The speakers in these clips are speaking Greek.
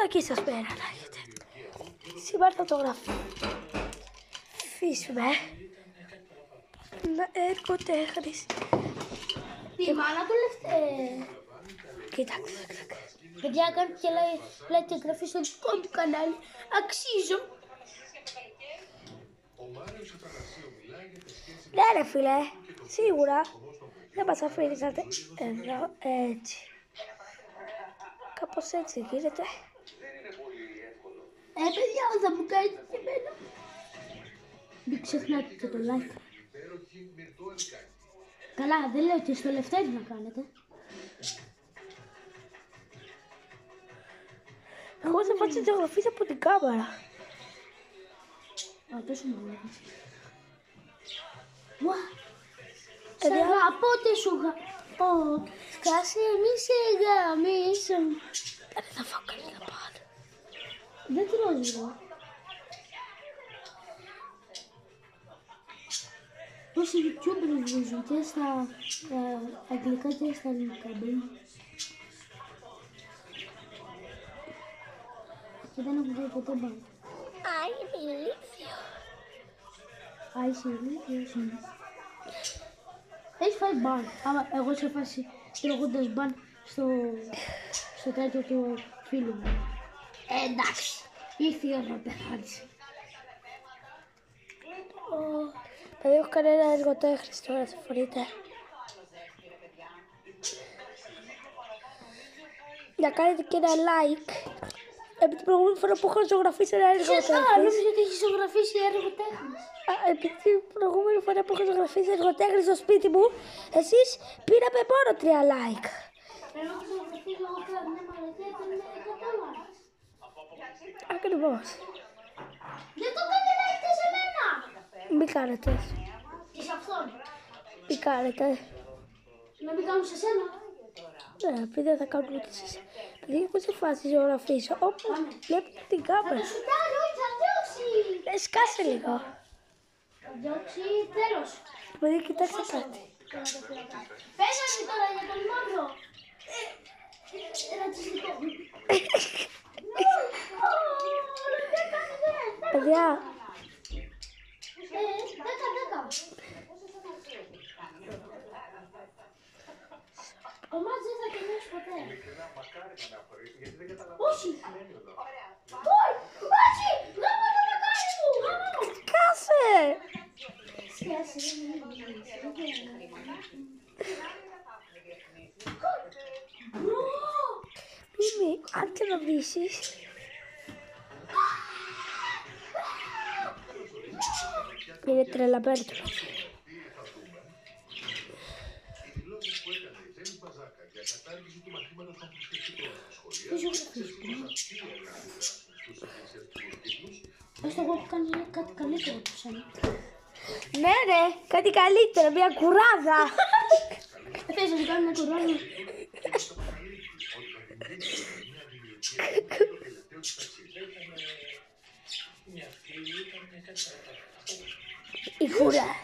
Κακή σας μέρα να έχετε. Σήμερα θα το γραφήσουμε. Εργοτέχνης. Τι μάνα του λεφτέ. Κοίταξε. Παιδιά, κάντε και like και εγγραφή στο δικό του κανάλι. Αξίζω. Ναι ρε φίλε, σίγουρα. Δεν μας αφήνεις να εδώ έτσι. Κάπως έτσι γίνεται. Παιδιά, θα μου κάνετε και εμένα. Μην ξεχνάτε και το like. Καλά, δεν λέω και στο Λευτέρι να κάνετε. Εγώ θα φάω τις εγγραφές από την κάμερα. Α, τόσο μάλλον. Σ' αγαπώ και σου αγαπώ. Σκάσε μη σε γαμίσω. Δεν θα φάω καλύτερα πάντα. Δεν τρώγει εδώ. Πόσοι YouTubers βρίσκουν και στα αγγλικά και στα ελληνικά μπλε. Και δεν έχω δει ποτέ μπαν. Άι, είναι ηλίθιο. Α, είσαι ηλίθιος. Έχεις φάει μπαν. Άμα εγώ σε φάση τρώγοντας μπαν στο τέτοιο του φίλου μου. Εντάξει. Ήρθε η ώρα να πεθάνεις. Δεν έχω κανένα εργοτέχνης τώρα, συμφωνείτε. Να κάνετε και ένα like. Επί την προηγούμενη φορά που έχω ζωγραφίσει ένα έργο τέχνης. Νόμιζα ότι έχεις ζωγραφίσει έργο τέχνης. Επί την προηγούμενη φορά που έχω ζωγραφίσει έργο τέχνης στο σπίτι μου, εσείς πήραμε μόνο 3 like. Εγώ έχω ζωγραφίσει εγώ πέρα μια μαλακία και με 100 like. Ακριβώς. Δεν το κάνετε like και σε μένα. Μην κάνετε. Και σε αυτόν. Μην κάνετε. Να μην κάνουν σε σένα. Ναι, επειδή δεν θα κάνουμε ούτε εσείς. Επειδή έχω σε φάση ζωγραφίσω. Όπως βλέπετε την Θα κάμερα. το σουτάρει, όχι θα διώξει. Σκάσε λίγο. Θα διώξει, τέλος. Παιδί, κοιτάξτε κάτι. Πέσανε τώρα για τον μαύρο. Ρατσιστικό. Παιδιά, 10. Ο Μάτς δεν θα κερδίσει ποτέ. Όχι. Όχι. Γάμα το δεκάρι μου. Γάμα μου. κάσε! Σκάσε. Μίμη, αν και να βρίσεις. Είναι τρελαμένο το παιδί. Πες το εγώ που κάνει κάτι καλύτερο από σένα. Ναι, ναι, κάτι καλύτερο, μια κουράδα. Θες να κάνω μια κουράδα. Η κουράδα.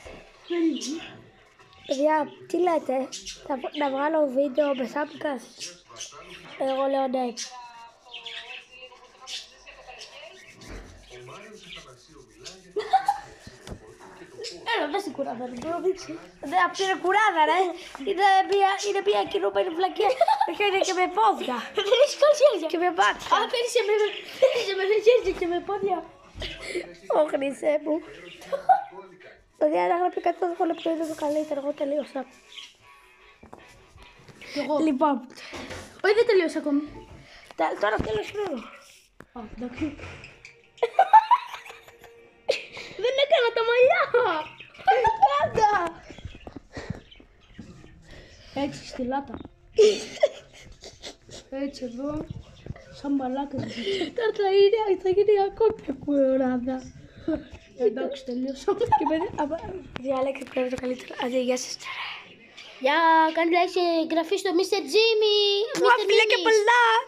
Παιδιά, τι λέτε, να βγάλω βίντεο με σάπικας. Εγώ λέω ναι. Έλα, δες την κουράδα, δεν μπορώ να δείξει. Δεν, αυτή είναι κουράδα, ρε. Είναι μια κινούμενη βλακία με χέρια και με πόδια. Δεν έχεις καν χέρια. Και με μάτια. Α, πέρυσι με χέρια και με πόδια. Ω, Χρυσέ μου. Παιδιά, ένα γράφει 100 λεπτό είναι το καλύτερο, εγώ τελείωσα. Εγώ. Λοιπόν, Όχι, δεν τελείωσα ακόμη. τώρα τέλος χρόνο. Α, εντάξει. Δεν έκανα τα μαλλιά. Πάντα. Έτσι, στη λάτα. Έτσι εδώ. Σαν μπαλάκα. Τώρα θα γίνει ακόμη πιο κουράδα. Εντάξει, τελείωσα. Και διάλεξε που είναι το καλύτερο. Αντί, γεια σας. Γεια, κάντε like και εγγραφή στο Mr. Jimmy. Φιλιά και πολλά.